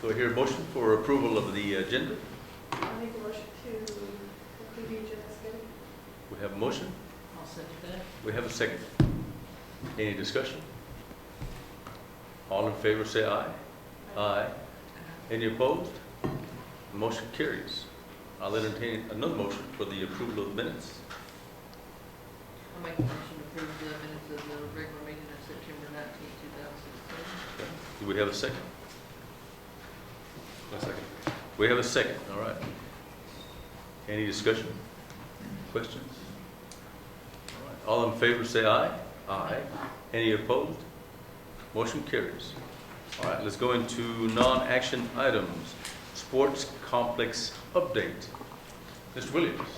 Do I hear a motion for approval of the agenda? I make a motion to approve the agenda as given. We have a motion. I'll second that. We have a second. Any discussion? All in favor say aye. Aye. Any opposed? The motion carries. I'll entertain another motion for the approval of the minutes. I'll make a motion to approve the minutes of the regular meeting of September 19, 2016. Okay. Do we have a second? A second. We have a second, all right. Any discussion? Questions? All right. All in favor say aye. Aye. Any opposed? Motion carries. All right, let's go into non-action items. Sports complex update. Mr. Williams.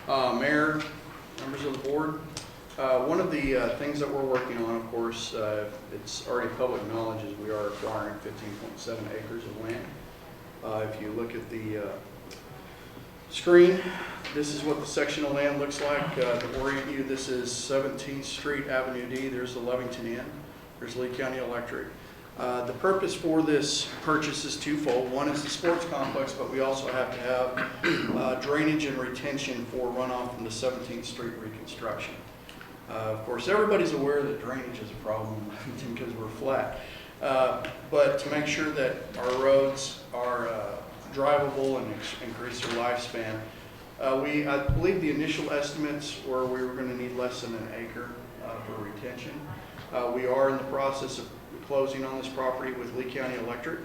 All right. Mayor, members of the board, one of the things that we're working on, of course, it's already public knowledge, is we are acquiring 15.7 acres of land. If you look at the screen, this is what the section of land looks like. To orient you, this is 17th Street, Avenue D. There's the Lovington Inn. There's Lee County Electric. The purpose for this purchase is twofold. One is the sports complex, but we also have to have drainage and retention for runoff from the 17th Street reconstruction. Of course, everybody's aware that drainage is a problem in Lovington because we're flat. But to make sure that our roads are drivable and increase their lifespan, I believe the initial estimates were we were going to need less than an acre for retention. We are in the process of closing on this property with Lee County Electric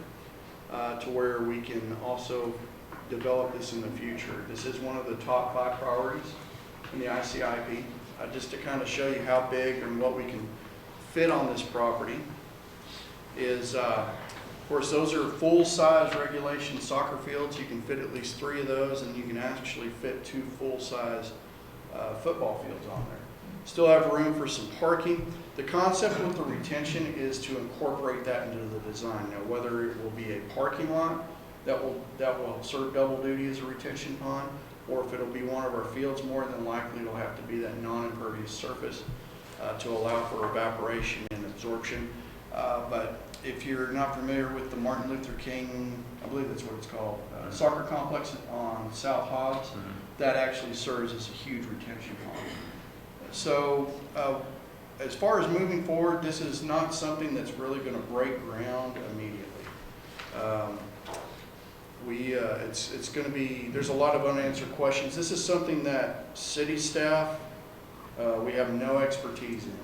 to where we can also develop this in the future. This is one of the top 5 priorities in the ICIP. Just to kind of show you how big and what we can fit on this property is, of course, those are full-size regulation soccer fields. You can fit at least 3 of those, and you can actually fit 2 full-size football fields on there. Still have room for some parking. The concept with the retention is to incorporate that into the design. Now, whether it will be a parking lot that will serve double duty as a retention pond, or if it'll be one of our fields, more than likely it'll have to be that non-impervious surface to allow for evaporation and absorption. But if you're not familiar with the Martin Luther King, I believe that's what it's called, soccer complex on South Hobbs, that actually serves as a huge retention pond. So as far as moving forward, this is not something that's really going to break ground immediately. It's going to be, there's a lot of unanswered questions. This is something that city staff, we have no expertise in.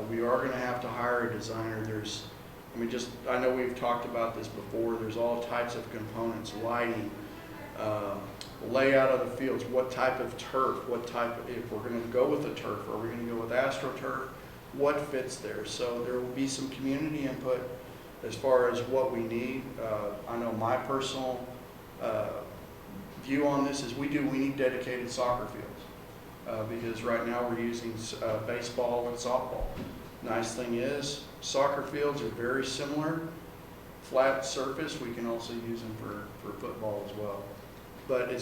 We are going to have to hire a designer. I know we've talked about this before. There's all types of components, lighting, layout of the fields, what type of turf, if we're going to go with the turf, are we going to go with AstroTurf, what fits there. So there will be some community input as far as what we need. I know my personal view on this is we need dedicated soccer fields because right now we're using baseball and softball. Nice thing is soccer fields are very similar, flat surface. We can also use them for football as well. But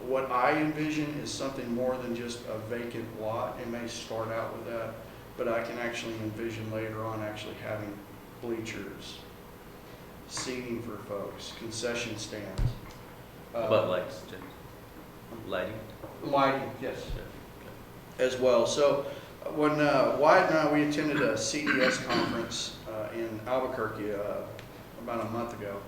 what I envision is something more than just a vacant lot. It may start out with that, but I can actually envision later on actually having bleachers, seating for folks, concession stands. How about lights, James? Lighting? Lighting, yes, as well. So when Wyatt and we attended a CES conference in Albuquerque about a month ago.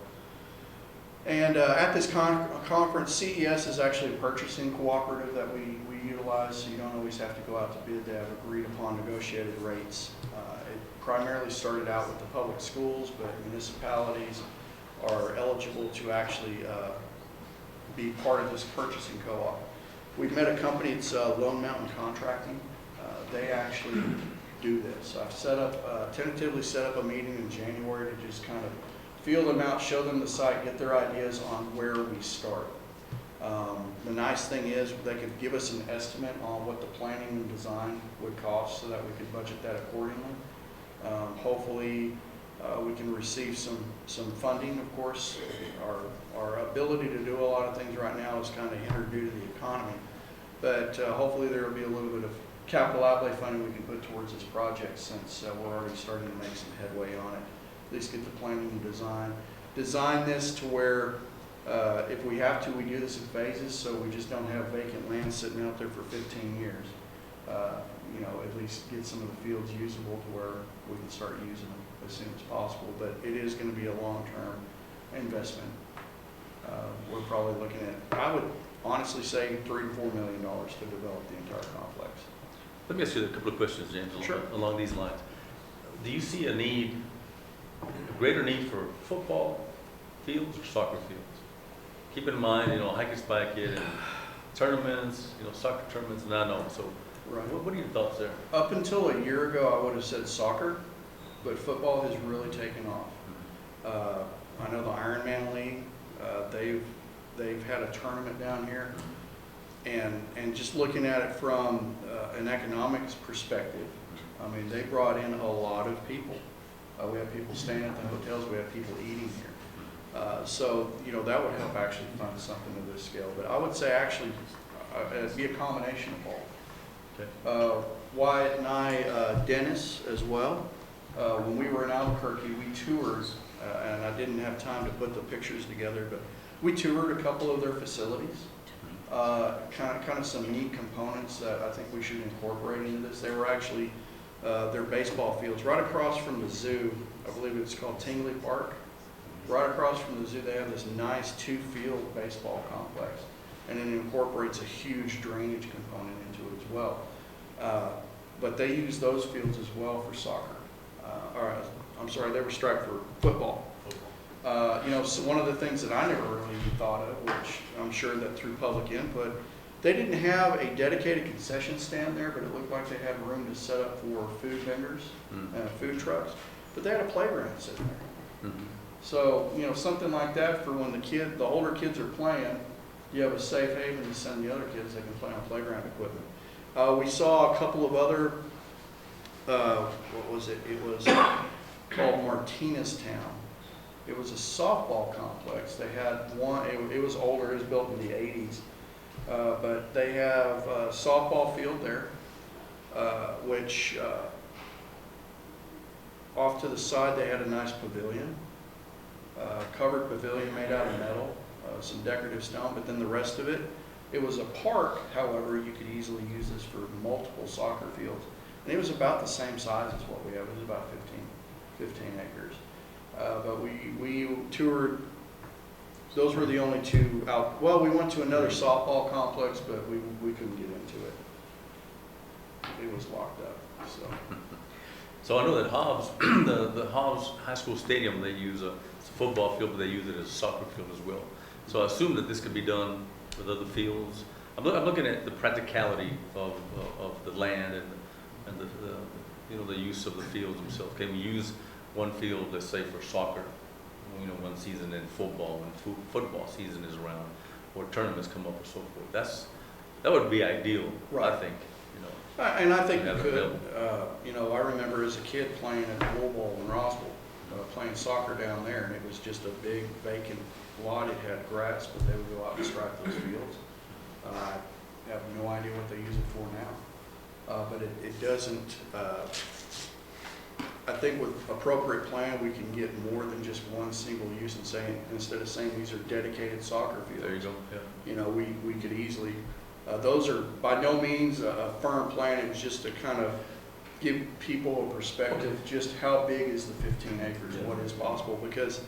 And at this conference, CES is actually a purchasing cooperative that we utilize, so you don't always have to go out to bid. They have agreed upon negotiated rates. It primarily started out with the public schools, but municipalities are eligible to actually be part of this purchasing co-op. We've met a company, it's Lone Mountain Contracting. They actually do this. I've tentatively set up a meeting in January to just kind of feel them out, show them the site, get their ideas on where we start. The nice thing is they could give us an estimate on what the planning and design would cost so that we could budget that accordingly. Hopefully we can receive some funding, of course. Our ability to do a lot of things right now is kind of hindered due to the economy. But hopefully there will be a little bit of capital outlay funding we can put towards this project since we're already starting to make some headway on it. at least get the planning and design this to where if we have to, we do this in phases, so we just don't have vacant land sitting out there for 15 years. You know, at least get some of the fields usable to where we can start using them as soon as possible. But it is going to be a long-term investment. We're probably looking at, I would honestly say, $3 to $4 million to develop the entire complex. Let me ask you a couple of questions, James, Sure. along these lines. Do you see a greater need for football fields or soccer fields? Keep in mind, you know, I could spy a kid in tournaments, you know, soccer tournaments, and I know. So, Right. what are your thoughts there? Up until a year ago, I would have said soccer, but football has really taken off. I know the Ironman League, they've had a tournament down here, and just looking at it from an economics perspective, I mean, they brought in a lot of people. We have people staying at the hotels, we have people eating here. So, you know, that would help actually fund something of this scale. But I would say actually, it'd be a combination of both. Okay. Wyatt and I, Dennis as well, when we were in Albuquerque, we toured, and I didn't have time to put the pictures together, but we toured a couple of their facilities. Kind of some neat components that I think we should incorporate into this. They were actually their baseball fields right across from the zoo. I believe it's called Tingley Park. Right across from the zoo, they have this nice 2-field baseball complex, and it incorporates a huge drainage component into it as well. But they use those fields as well for soccer. I'm sorry, they were striped for football. You know, so one of the things that I never really thought of, which I'm sure that through public input, they didn't have a dedicated concession stand there, but it looked like they had room to set up for food vendors, food trucks. But they had a playground sitting there. Mm-hmm. So, you know, something like that for when the older kids are playing, you have a safe haven to send the other kids, they can play on playground equipment. We saw a couple of other, what was it? It was called Martinez Town. It was a softball complex. They had one, it was older, it was built in the 80s. But they have a softball field there, which off to the side they had a nice pavilion, covered pavilion made out of metal, some decorative stone, but then the rest of it, it was a park. However, you could easily use this for multiple soccer fields. And it was about the same size as what we have. It was about 15 acres. But we toured, those were the only two out. Well, we went to another softball complex, but we couldn't get into it. It was locked up, so. So I know that Hobbs, the Hobbs High School Stadium, they use it's a football field, but they use it as a soccer field as well. So I assume that this could be done with other fields. I'm looking at the practicality of the land and the use of the fields themselves. Can we use one field, let's say, for soccer, you know, one season, and football when football season is around, or tournaments come up and so forth? That would be ideal, Right. I think. And I think Yeah, we could. You know, I remember as a kid playing at the Bull Bowl in Roswell, playing soccer down there, and it was just a big vacant lot. It had grass, but they would go out and stripe those fields. I have no idea what they use it for now, but it doesn't. I think with appropriate plan, we can get more than just one single use, and saying, instead of saying these are dedicated soccer fields. There you go. Yeah. You know, we could easily. Those are by no means a firm plan. It was just to kind of give people a perspective, just how big is the 15 acres, Yeah. what is possible. Because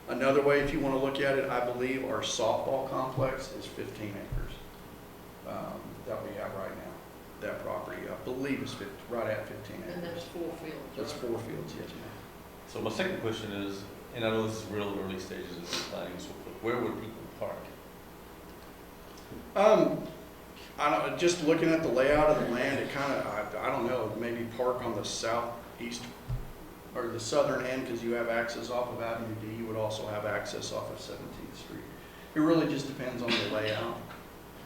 another way, if you want to look at it, I believe our softball complex is 15 acres that we have right now. That property, I believe, is right at 15 acres. And that's 4 fields. That's right? 4 fields, yes, ma'am. So my second question is, and I know this is real early stages of planning and so forth, where would people park? I don't, just looking at the layout of the land, it kind of, I don't know, maybe park on the southeast or the southern end, because you have access off of Avenue D. You would also have access off of 17th Street. It really just depends on the layout.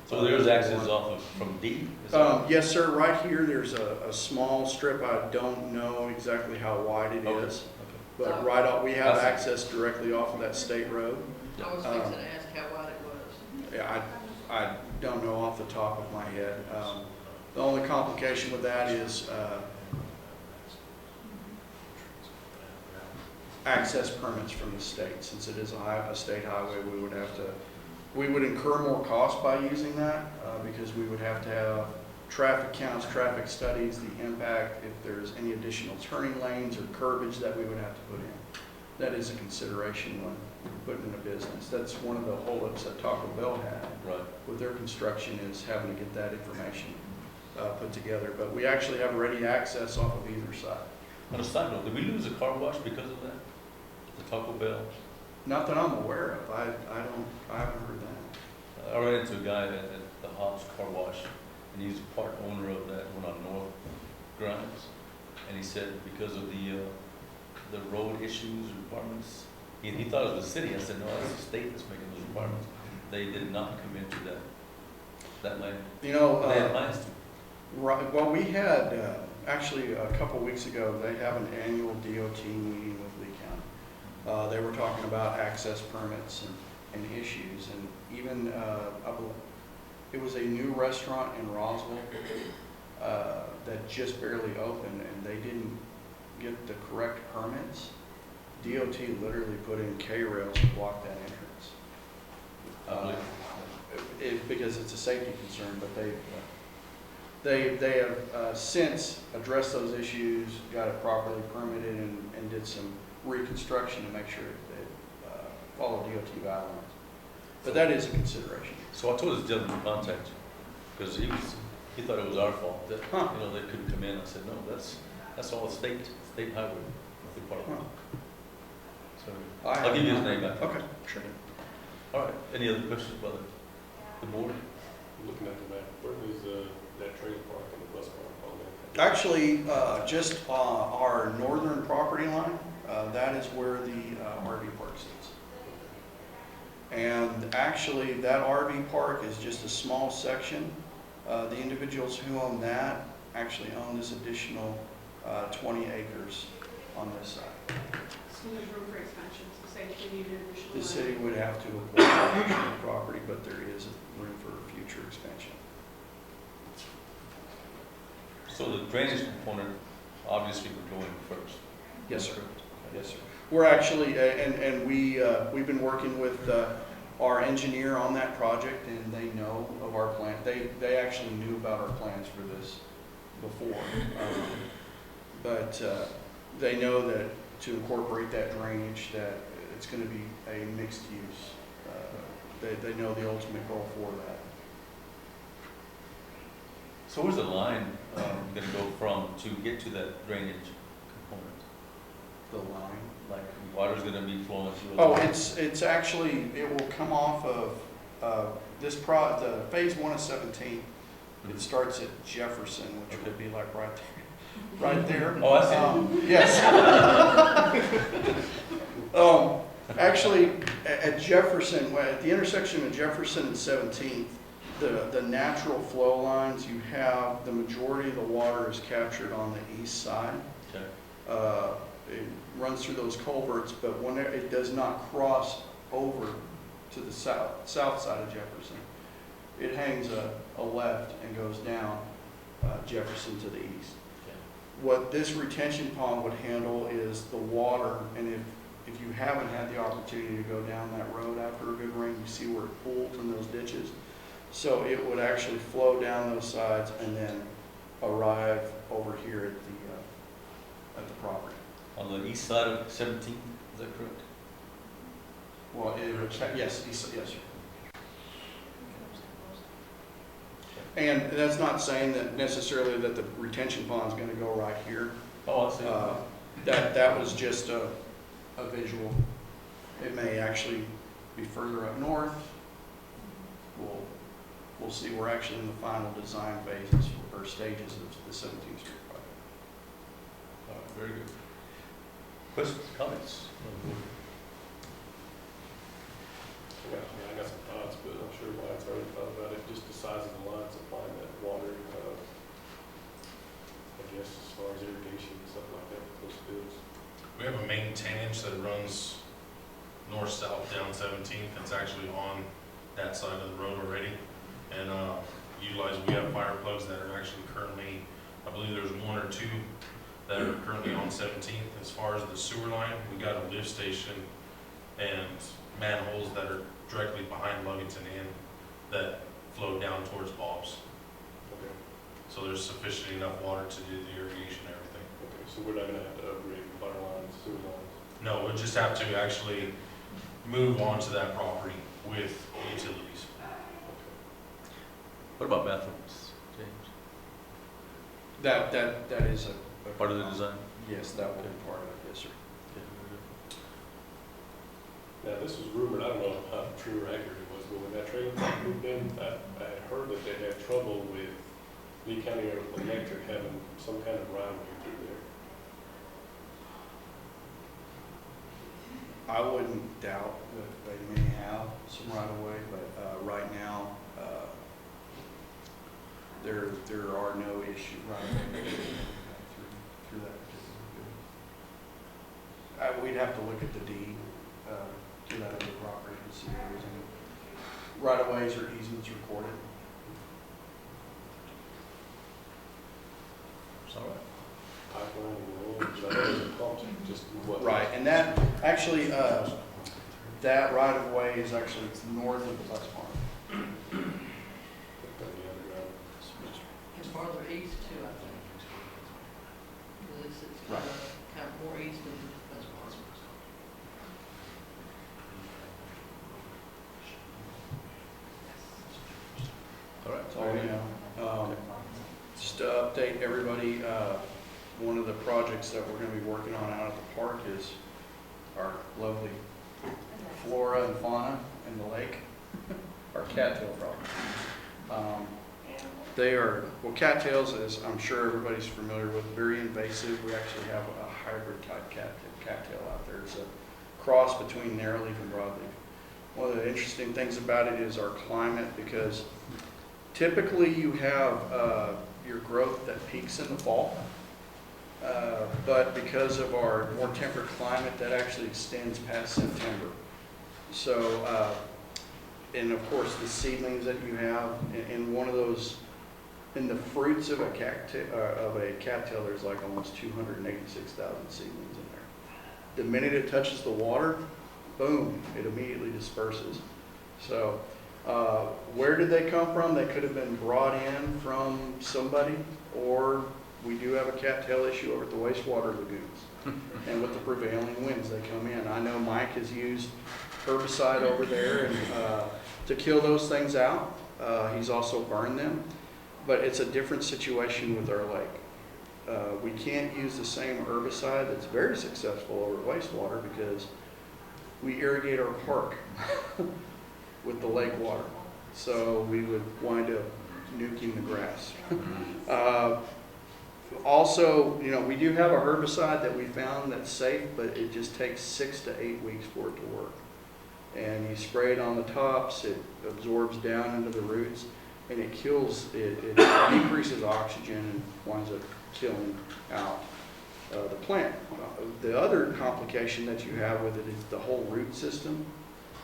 So there's access off of from D? Is that- Yes, sir. Right here, there's a small strip. I don't know exactly how wide it Okay. is, Okay. but right off, we have I see. access directly off of that state road. I was fixing to ask how wide it was. Yeah, I don't know off the top of my head. The only complication with that is access permits from the state. Since it is a state highway, we would incur more cost by using that because we would have to have traffic counts, traffic studies, the impact, if there's any additional turning lanes or curbage that we would have to put in. That is a consideration when we're putting in a business. That's one of the holdups that Taco Bell had Right. with their construction, is having to get that information put together. But we actually have ready access off of either side. On a side note, did we lose a car wash because of that? The Taco Bell? Not that I'm aware of. I haven't heard that. I ran into a guy at the Hobbs Car Wash, and he's part owner of that one on North Grimes. And he said because of the road issues, requirements, he thought it was the city. I said, no, that's the state that's making those requirements. They did not come into that land. You know, They had plans to. right, well, we had, actually a couple weeks ago, they have an annual DOT meeting with Lee County. They were talking about access permits and issues, and even, it was a new restaurant in Roswell that just barely opened, and they didn't get the correct permits. DOT literally put in K-rails to block that entrance. Because it's a safety concern, but they have since addressed those issues, got it properly permitted, and did some reconstruction to make sure that follow DOT guidelines. But that is a consideration. So I told this gentleman to contact you, because he thought it was our fault that, they couldn't come in. I said, no, that's all state highway department. So I'll give you his name back. Okay, sure. All right, any other questions by the board? Looking at the map, where is that trailer park and the bus park on there? Actually, just our northern property line, that is where the RV park sits. And actually, that RV park is just a small section. The individuals who own that actually own this additional 20 acres on this side. So there's room for expansions, the same thing you did initially. The city would have to acquire additional property, but there is room for future expansion. So the drainage component, obviously, we're going first. Yes, sir. Yes, sir. We're actually, and we've been working with our engineer on that project, and they know of our plan. They actually knew about our plans for this before, but they know that to incorporate that drainage, that it's going to be a mixed use. They know the ultimate goal for that. So where's the line going to go from to get to that drainage component? The line. Like water's going to be flowing through? Oh, it's actually, it will come off of the phase 1 of 17. It starts at Jefferson, which would be like right there. Oh, I see. Yes. Actually, at Jefferson, at the intersection of Jefferson and 17th, the natural flow lines, you have the majority of the water is captured on the east side. Okay. It runs through those culverts, but when it does not cross over to the south side of Jefferson. It hangs a left and goes down Jefferson to the east. Okay. What this retention pond would handle is the water, and if you haven't had the opportunity to go down that road after a good rain, you see where it pools in those ditches. So it would actually flow down those sides and then arrive over here at the property. On the east side of 17, is that correct? Well, yes, yes, sir. And that's not saying that necessarily that the retention pond's going to go right here. Oh, I see. That was just a visual. It may actually be further up north. We'll see. We're actually in the final design phases or stages of the 17th Street project. All right, very good. Questions, comments? I got some thoughts, but I'm sure Wyatt's already thought about it, just the size of the lines applying that water, I guess as far as irrigation and stuff like that with those fields. We have a main 10-inch that runs north-south down 17th. It's actually on that side of the road already. And we have fire plugs that are actually currently, I believe there's one or two that are currently on 17th. As far as the sewer line, we got a lift station and manholes that are directly behind Lovington Inn that flow down towards Bob's. Okay, So there's sufficient enough water to do the irrigation and everything. okay, so we're not gonna have to upgrade water lines, sewer lines? No, we'll just have to actually move on to that property with utilities. What about bathrooms, James? That is a. Part of the design? Yes, that will be part of it, yes, sir. Now, this was rumored, I don't know how true or accurate it was, but when that trailer park moved in, I had heard that they had trouble with Lee County Electric having some kind of right of way through there. I wouldn't doubt that they may have some right of way, but right now, there are no issues right away through that particular. We'd have to look at the deed to that other property and see if there's any right of ways or easements recorded. It's all right. Pipeline and oil, so that was a pump, just what? Right, and that actually that right of way is actually north of the bus barn. It's farther east too, I think. 'Cause it's Right. kind of more east than West Barnes. All right. That's all we know. Just to update everybody, one of the projects that we're going to be working on out at the park is our lovely flora and fauna in the lake, our cattail problem. They are, well, cattails, as I'm sure everybody's familiar with, very invasive. We actually have a hybrid type cattail out there. It's a cross between narrowleaf and broadleaf. One of the interesting things about it is our climate, because typically you have your growth that peaks in the fall, but because of our more temperate climate, that actually extends past September. So, and of course the seedlings that you have in one of those, in the fruits of a cattail, there's like almost 286,000 seedlings in there. The minute it touches the water, boom, it immediately disperses. So where did they come from? They could have been brought in from somebody, or we do have a cattail issue over at the wastewater lagoons. And with the prevailing winds, they come in. I know Mike has used herbicide over there and, to kill those things out. He's also burned them. But it's a different situation with our lake. We can't use the same herbicide that's very successful over at wastewater because we irrigate our park with the lake water. So we would wind up nuking the grass. Also, you know, we do have a herbicide that we found that's safe, but it just takes 6 to 8 weeks for it to work. And you spray it on the tops, it absorbs down into the roots, and it kills, it decreases oxygen and winds up killing out the plant. The other complication that you have with it is the whole root system.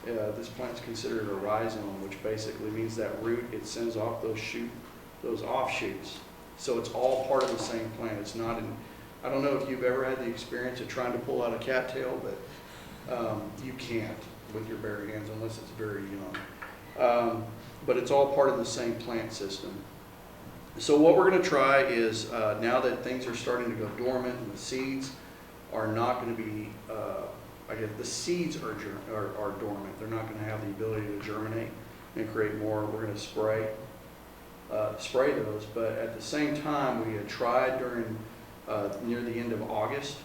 This plant's considered a rhizome, which basically means that root, it sends off those offshoots. So it's all part of the same plant. It's not I don't know if you've ever had the experience of trying to pull out a cattail, but you can't with your bare hands unless it's very young. But it's all part of the same plant system. So what we're going to try is, now that things are starting to go dormant and the seeds are not going to be, I guess the seeds are dormant. They're not going to have the ability to germinate and create more. We're going to spray those, but at the same time, we had tried during near the end of August.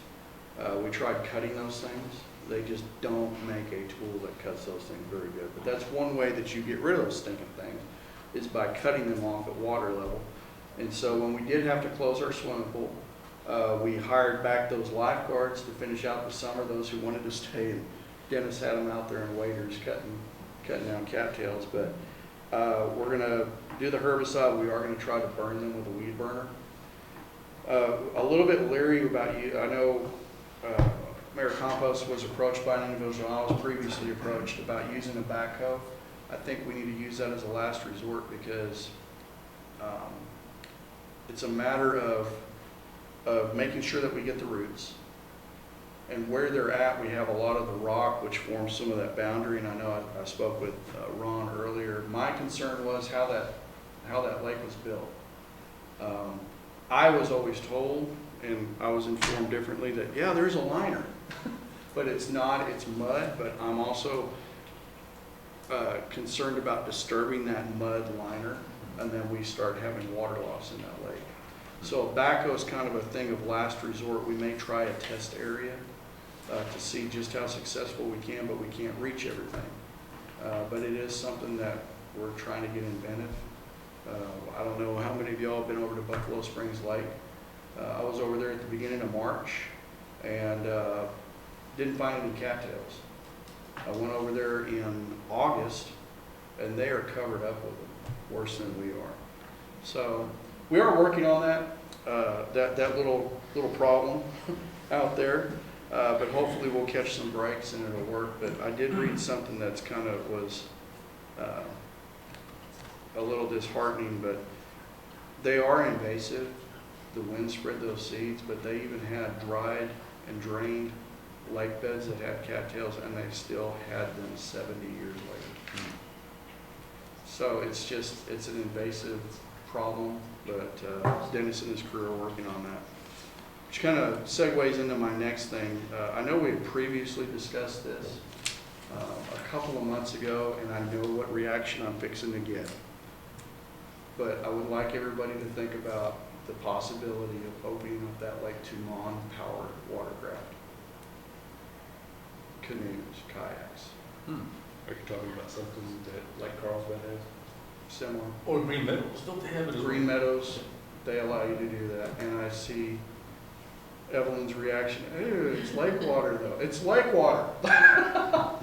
We tried cutting those things. They just don't make a tool that cuts those things very good. But that's one way that you get rid of those stinking things, is by cutting them off at water level. And so when we did have to close our swimming pool, we hired back those lifeguards to finish out the summer, those who wanted to stay, and Dennis had them out there in waders cutting down cattails. But we're going to do the herbicide. We are going to try to burn them with a weed burner. A little bit leery about you. I know Mayor Campos was approached by an individual. I was previously approached about using a backhoe. I think we need to use that as a last resort because it's a matter of of making sure that we get the roots. And where they're at, we have a lot of the rock which forms some of that boundary, and I know I spoke with Ron earlier. My concern was how that lake was built. I was always told, and I was informed differently, that yeah, there's a liner, but it's not, it's mud. But I'm also concerned about disturbing that mud liner, and then we start having water loss in that lake. So backhoe is kind of a thing of last resort. We may try a test area to see just how successful we can, but we can't reach everything. But it is something that we're trying to get inventive. I don't know how many of y'all have been over to Buffalo Springs Lake. I was over there at the beginning of March and didn't find any cattails. I went over there in August and they are covered up with them, worse than we are. So we are working on that little problem out there. But hopefully we'll catch some breaks and it'll work. But I did read something that's kind of was a little disheartening, but they are invasive. The wind spread those seeds, but they even had dried and drained lake beds that had cattails, and they still had them 70 years later. So it's an invasive problem, but Dennis and his crew are working on that. Which kind of segues into my next thing. I know we had previously discussed this a couple of months ago, and I know what reaction I'm fixing to get. But I would like everybody to think about the possibility of opening up that lake to non-powered watercraft. Canoes, kayaks, Are you talking about something that, like Carlsbad has? similar. Or Green Meadows, don't they have it as well? Green Meadows, they allow you to do that. And I see Evelyn's reaction, ew, it's lake water though. It's lake water. I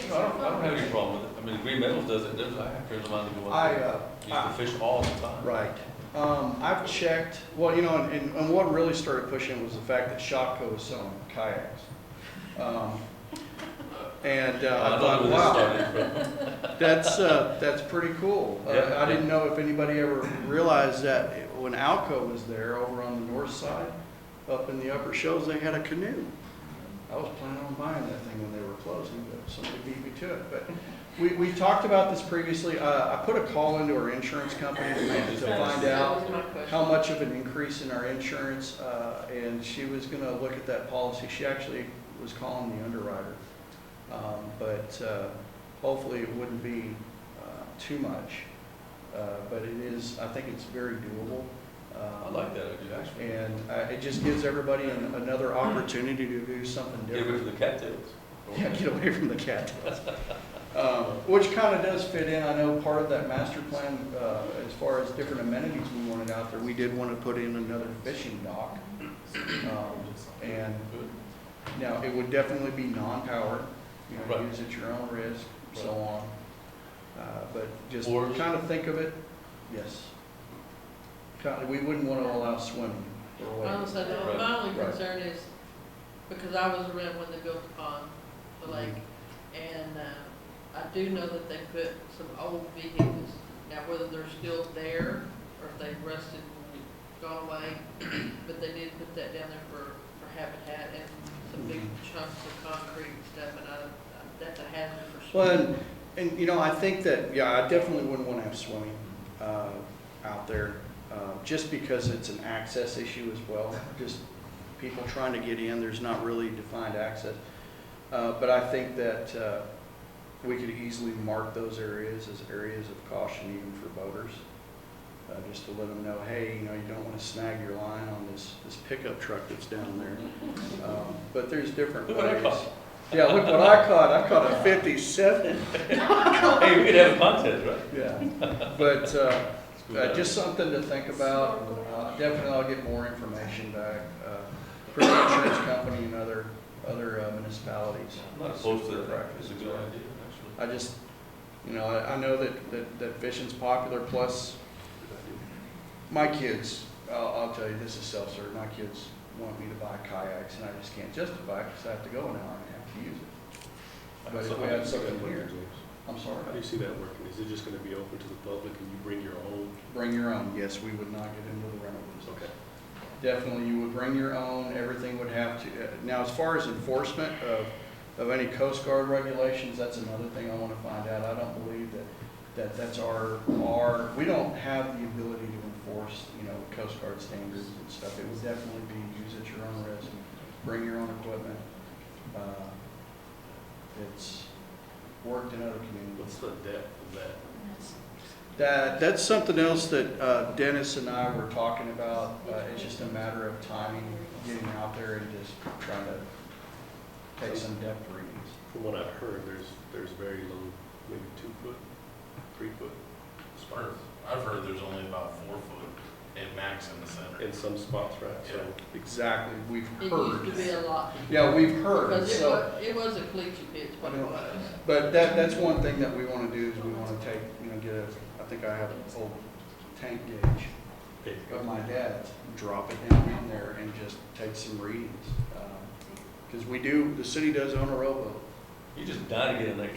don't have any problem with it. I mean, Green Meadows does it, I have friends of mine that go out there. Use the fish all the time. Right. I've checked, well, you know, and what really started pushing was the fact that Shopko was selling kayaks. And I thought, wow, that's pretty cool. Yeah. I didn't know if anybody ever realized that when Alco was there over on the north side, up in the upper shows, they had a canoe. I was planning on buying that thing when they were closing, but somebody beat me to it. But we talked about this previously. I put a call into our insurance company to find out how much of an increase in our insurance, and she was going to look at that policy. She actually was calling the underwriter, but hopefully it wouldn't be too much. But it is, I think it's very doable. I like that idea, actually. And it just gives everybody another opportunity to do something Get rid different. of the cattails. Yeah, get away from the cattails. Which kind of does fit in. I know part of that master plan, as far as different amenities we wanted out there, we did want to put in another fishing dock. And now it would definitely be non-powered, you know, Right. use at your own risk, so on. But just Oars? kind of think of it, yes. We wouldn't want to allow swimming or wading. Honestly, Right. my only Right. concern is, because I was around when they built the pond, the lake, and I do know that they put some old vehicles, now whether they're still there, or if they've rusted and gone away, but they did put that down there for habitat, and some big chunks of concrete and stuff, and that's a hazard for swimming. Well, and you know, I think that, yeah, I definitely wouldn't want to have swimming out there, just because it's an access issue as well. Just people trying to get in, there's not really defined access. But I think that we could easily mark those areas as areas of caution even for boaters, just to let them know, hey, you know, you don't want to snag your line on this pickup truck that's down there. But there's different Look what I ways. caught. Yeah, look what I caught. I caught a 57. Hey, we could have a contest, right? Yeah, but just something to think about. Definitely, I'll get more information back from the insurance company and other municipalities. I'm not opposed to that. It's a good idea, actually. I just, you know, I know that fishing's popular. Plus, my kids, I'll tell you, this is self-serve. My kids want me to buy kayaks, and I just can't justify it because I have to go an hour and a half to use it. But if we had something here, I'm sorry. How do you see that working? Is it just gonna be open to the public and you bring your own? Bring your own. Yes, we would not get into the rental business. Okay. definitely you would bring your own, everything would have to, now as far as enforcement of any Coast Guard regulations, that's another thing I want to find out. I don't believe that's our, we don't have the ability to enforce, you know, Coast Guard standards and stuff. It would definitely be use at your own risk, bring your own equipment. It's worked in other communities. What's the depth of that? That's something else that Dennis and I were talking about. It's just a matter of timing, getting out there and just trying to take some depth readings. From what I've heard, there's very low, maybe 2 foot, 3 foot spots. I've heard there's only about 4 foot at max in the center. In some spots, right? So Exactly, we've It heard. used to be a lot. Yeah, we've heard. Because So, it was a caliche pit, is what it was. but that's one thing that we want to do is we want to take, you know, I think I have an old tank gauge of my dad's, drop it down in there and just take some readings. Because the city does own a rowboat. You just dying to get in that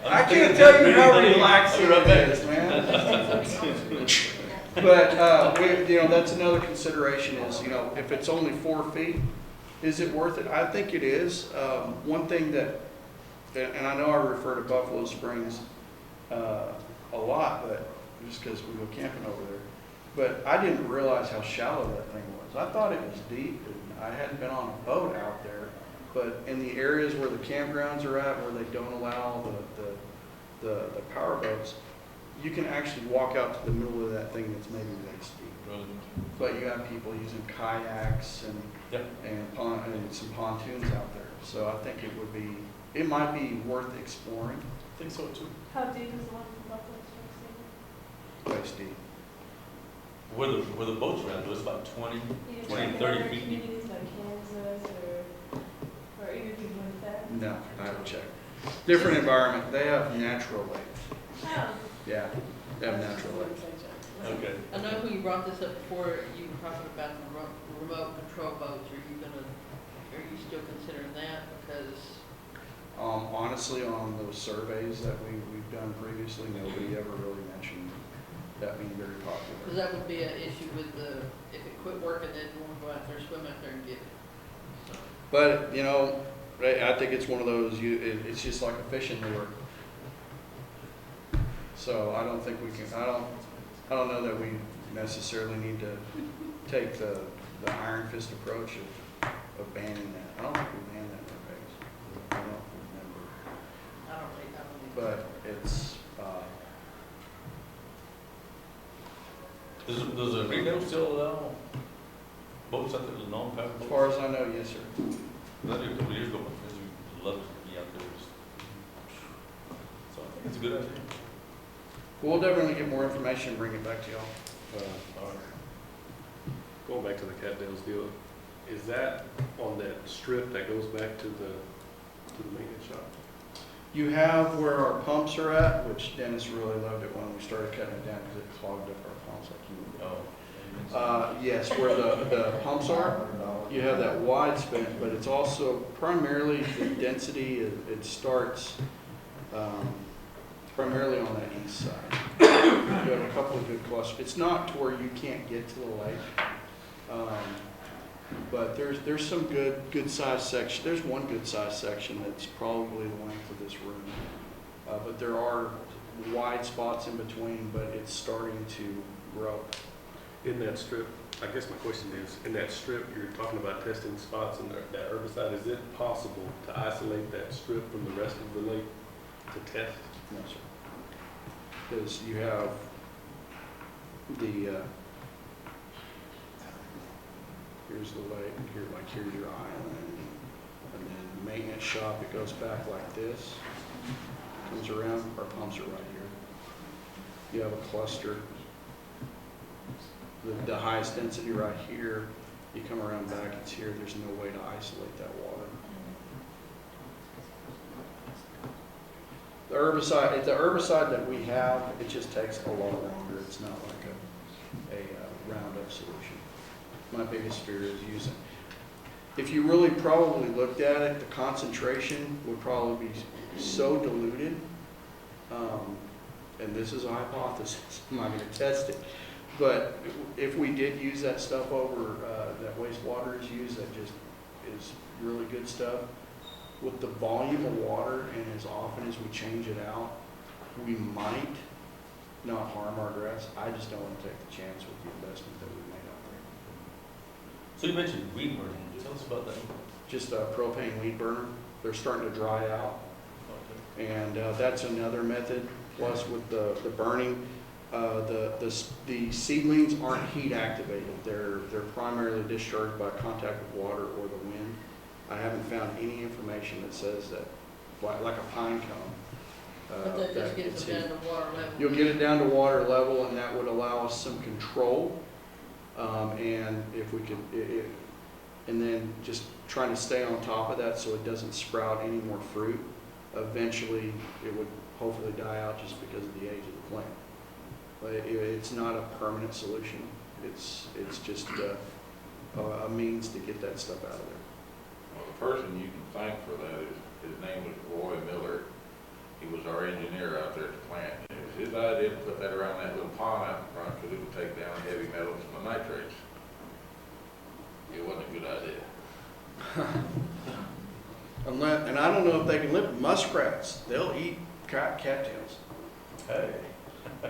I can't tell you how relaxing it is, man. But, you know, that's another consideration is, you know, if it's only 4 feet, is it worth it? I think it is. One thing that, and I know I refer to Buffalo Springs a lot, but just because we go camping over there. But I didn't realize how shallow that thing was. I thought it was deep, and I hadn't been on a boat out there. But in the areas where the campgrounds are at, where they don't allow the power boats, you can actually walk out to the middle of that thing that's maybe waist deep. But you have people using kayaks and some pontoons out there. So I think it might be worth exploring. I think so too. How deep is the one from Buffalo Springs? Waist deep. Where the boats are at, it's about 20, 20, 30 feet deep. Communities like Kansas or even people like that? No, I haven't checked. Different environment. They have natural lakes. Oh. Yeah, they have natural lakes. Okay. I know when you brought this up before, you were talking about the remote control boats. Are you still considering that? Because Honestly, on those surveys that we've done previously, nobody ever really mentioned that being very popular. Because that would be an issue with if it quit working, then you want to go out there, swim out there and get it. So, But, you know, I think it's one of those, it's just like a fishing lure. So I don't think we can, I don't know that we necessarily need to take the iron fist approach of banning that. I don't think we banned that in our case. I don't remember. I don't think. But it's, Does the Reno still allow boats out there, the non-powered as boats? far as I know, yes, sir. I did a couple years ago, my friends would love to be out there. So I think it's a good idea. We'll definitely get more information and bring it back to y'all. all right. Going back to the Cattails deal, is that on that strip that goes back to the maintenance shop? You have where our pumps are at, which Dennis really loved it when we started cutting it down because it clogged up our pumps like you would. Yes, where the pumps are, you have that wide span, but it's also primarily the density, it starts primarily on that east side. You have a couple of good clusters. It's not to where you can't get to the lake, but there's some good size section. There's one good size section that's probably the length of this room, but there are wide spots in between, but it's starting to grow. In that strip, I guess my question is, in that strip, you're talking about testing spots in that herbicide. Is it possible to isolate that strip from the rest of the lake to test? No, sir. Because you have here's the lake, here's your island, and then the maintenance shop, it goes back like this, comes around, our pumps are right here. You have a cluster, the highest density right here, you come around back, it's here, there's no way to isolate that water. The herbicide that we have, it just takes a lot longer. It's not like a Roundup solution. My biggest fear is using. If you really probably looked at it, the concentration would probably be so diluted, and this is a hypothesis, I'm not going to test it, But if we did use that stuff over, that wastewater is used, that just is really good stuff. With the volume of water and as often as we change it out, we might not harm our grass. I just don't want to take the chance with the investment that we made out there. So you mentioned weed burning. Tell us about that. Just a propane weed burner. They're starting to dry out. And that's another method. Plus with the burning, the seedlings aren't heat activated. They're primarily discharged by contact with water or the wind. I haven't found any information that says that, like a pine cone. But that just that gets it's it heat. down to water level. You'll get it down to water level, and that would allow us some control. And if we could, and then just trying to stay on top of that so it doesn't sprout any more fruit. Eventually, it would hopefully die out just because of the age of the plant. But it's not a permanent solution. It's just a means to get that stuff out of there. Well, the person you can thank for that is, his name was Roy Miller. He was our engineer out there at the plant. It was his idea to put that around that little pond out in front because it would take down heavy metals and the nitrates. It wasn't a good idea. And I don't know if they can live muskrats. They'll eat cattails. Hey.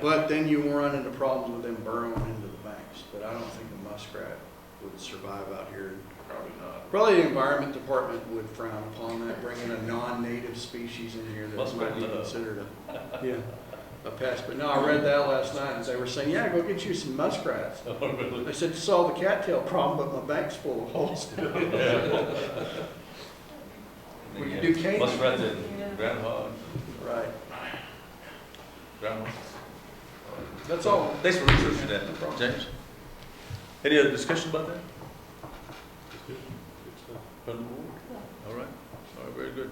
But then you run into problems with them burrowing into the banks. But I don't think a muskrat would survive out here. Probably not. Probably the environment department would frown upon that, bringing a non-native species in here that Muskrat might be love. considered a pest. But no, I read that last night and they were saying, yeah, go get you some muskrats. Oh, really? They said, solve the cattail problem, but my bank's full of holes. We can do cane. Muskrats and groundhog. Right. Groundhog. That's all. Thanks for researching that, James. Any other discussion about that? From the board? All right, very good.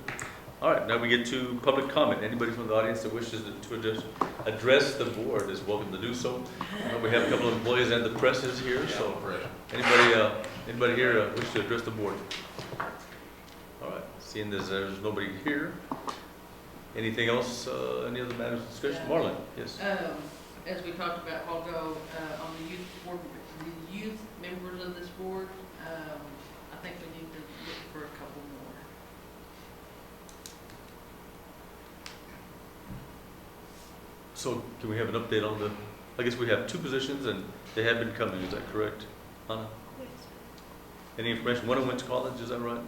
All right, now we get to public comment. Anybody from the audience that wishes to address the board is welcome to do so. We have a couple of employees and the press is here, so anybody here wish to address the board? All right, seeing as there's nobody here, anything else, any other matters of discussion? Marlon, yes. As we talked about a while ago, on the youth board, the youth members of this board, I think we need to look for a couple more. So can we have an update on I guess we have two positions and they have been coming, is that correct? Hannah? Any information? One of them went to college, is that right?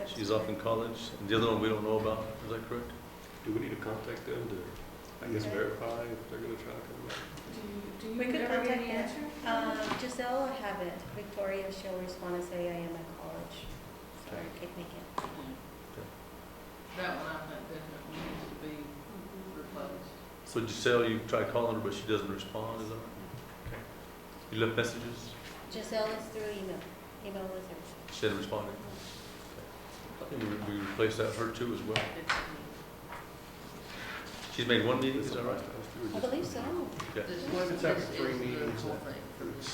She's off in college, and the other one we don't know about, is that correct? Do we need to contact them to, I guess, verify if they're gonna try to come back? Do We you could ever get contact any answer? Giselle, I haven't. Victoria, she'll respond and say, I am at college. So I can't make it. That one I think definitely needs to be replaced. So Giselle, you tried calling her, but she doesn't respond, is that right? Okay. You left messages? Giselle is through email. Email was her. She hadn't responded? I think we replaced that her too as well. She's made one meeting, is that right? I believe so. Okay. It's after 3 meetings. It's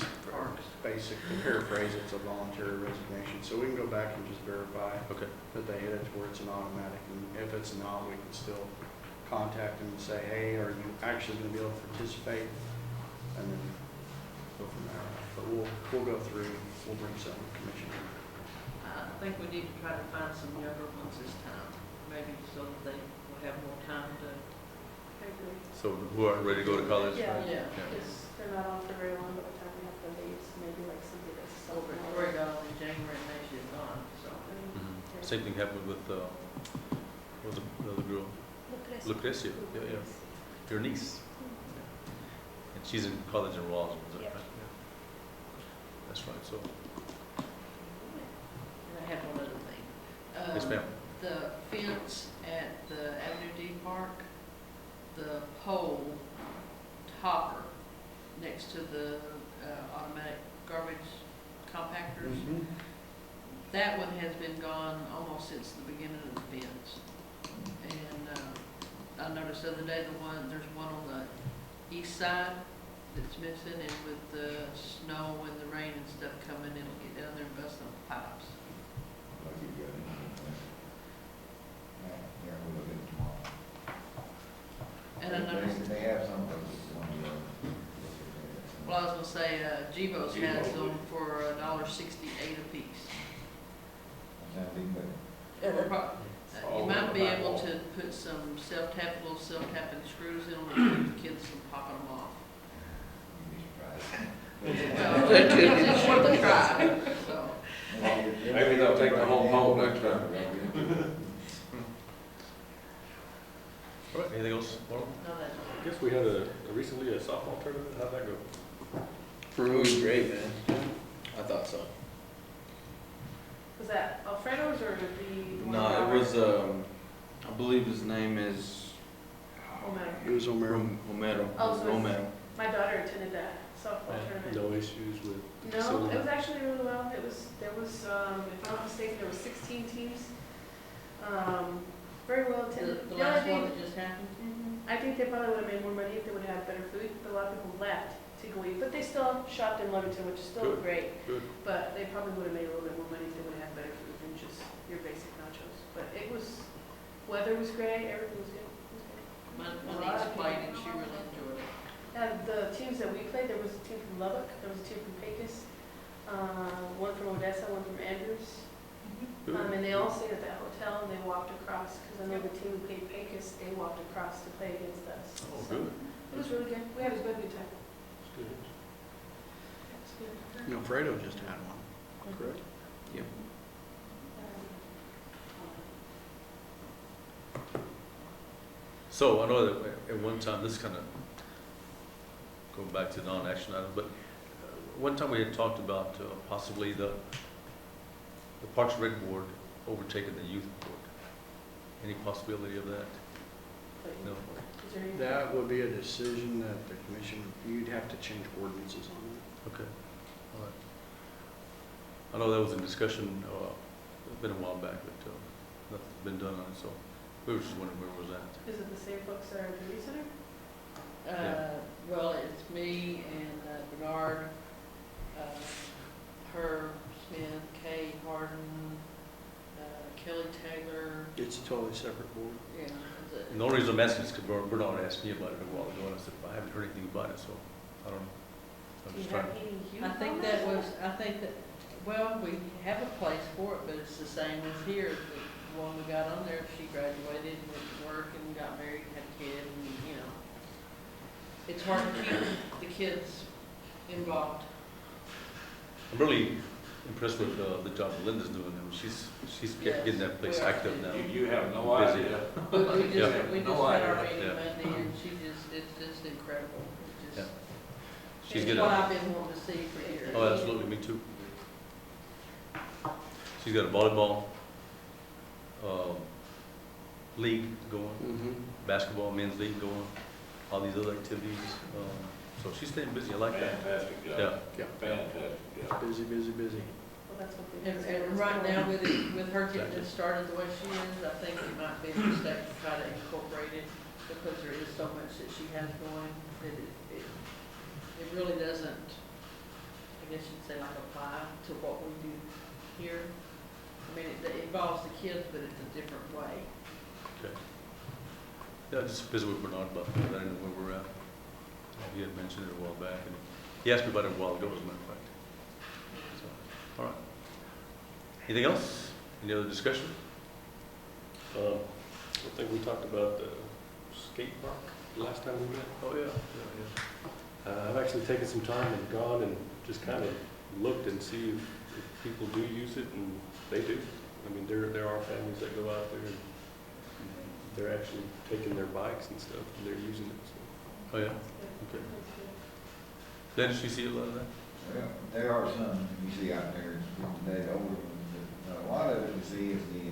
basic, to paraphrase, it's a voluntary resignation. So we can go back and just verify Okay. that they hit it to where it's an automatic. And if it's not, we can still contact them and say, hey, are you actually going to be able to participate? And then go from there. But we'll go through, we'll bring some commission. I think we need to try to find some younger ones this time, maybe so that they will have more time to. I agree. So who aren't ready to go to college? Yeah, Yeah. because they're not on for very long, by the time we have to leave, so maybe like somebody that's So Victoria got on in January and now she's gone, so. Mhm. Same thing happened with, what was the other girl? Lucrecia, yeah. Your niece. And she's in college in Roswell, is that Yep. right? Yeah. That's right, so, And I have one other thing. yes ma'am. The fence at the Avenue D Park, the pole topper next to the automatic garbage compactors, that one has been gone almost since the beginning of the fence. And I noticed the other day there's one on the east side that's missing, and with the snow and the rain and stuff coming, it'll get down there and bust on the pipes. And I noticed, They have some. well, I was gonna say, Gvo's has them for $1.68 a piece. Sounds even better. We're prob- You might be able to put some little self-tapping screws in them and keep the kids from popping them off. You'd be surprised. Well, it's worth a try, so. Maybe they'll take the whole home next time. All right, anything else, Marlon? No, that's. I guess we had recently a softball tournament, how'd that go? It was great, man. I thought so. Was that Alfredo's or the? one No, in it was, I believe his name is Romero? It was Omero. Romero. Oh, so it's- Romero. My daughter attended that softball tournament. No issues with the No, facility? it was actually really well. There was, if I'm not mistaken, there was 16 teams. Very well attended. The only last thing- one that just happened? I think they probably would have made more money if they would have had better food, but a lot of people left to go eat. But they still shopped in Lovington, which is still Good, great. good. But they probably would have made a little bit more money if they would have had better food than just your basic nachos. But it was, weather was great, everything was good. It was good. My A lot niece of played and people. she really enjoyed it. And the teams that we played, there was a team from Lubbock, there was a team from Pecos, one from Odessa, one from Andrews. And they all stayed at that hotel and they walked across, because I know the team who played Pecos, they walked across to play against us. Oh, So good. it was really good. We had a good time. It's good. It was good. You know, Fredo just had one. Correct. Yep. So I know that at one time, this kind of going back to non-action items, but one time we had talked about possibly the Parks and Rec Board overtaking the youth board. Any possibility of that? No? Is there any? That would be a decision that the commission, you'd have to change ordinances on that. Okay. All right. I know that was in discussion, it's been a while back, but nothing's been done on it, so we were just wondering where it was at. Is it the same folks that are at the youth center? Yeah. Well, it's me and Bernard, Herb Smith, Kay Harden, Kelly Taylor, It's a totally separate board. yeah. And the only reason I'm asking is because Bernard asked me about it a while ago, and I said, I haven't heard anything about it, so I don't know. I'm Do you just have trying. any youth I on think that was, well, we have a place for it, but it's the same as here. The one we got on there, she graduated, went to work and got married, and had a kid, and, you know. It's hard to keep the kids involved. I'm really impressed with the job Linda's doing. I mean, she's Yes, getting that place we are. active now. You have no Busy. idea. We Yeah. just No had our idea. meeting Yeah. Monday, and it's just incredible. It's just, She's it's getting, what I've been wanting to see for years. oh, absolutely, me too. She's got a volleyball league going, Mm-hmm. basketball, men's league going, all these other activities. So she's staying busy. I like that. Fantastic Yeah. job. Yeah. Fantastic job. Busy, busy, busy. Well, that's what they. And right now, with her getting it started the way she is, I think it might be a mistake to try to incorporate it, because there is so much that she has going, that it really doesn't, I guess you'd say, like, apply to what we do here. I mean, it involves the kids, but it's a different way. Okay. Yeah, just visit with Bernard about that. I didn't know where we're at. He had mentioned it a while back, and he asked me about it a while ago, as a matter of fact. So, all right. Anything else? Any other discussion? I think we talked about the skate park last time we met. Oh, yeah. I've actually taken some time and gone and just kind of looked and see if people do use it, and they do. I mean, there are families that go out there and they're actually taking their bikes and stuff, and they're using it, so. Oh, yeah. Okay. Dennis, you see a lot of that? Well, there are some you see out there, that older ones, but a lot of it you see is the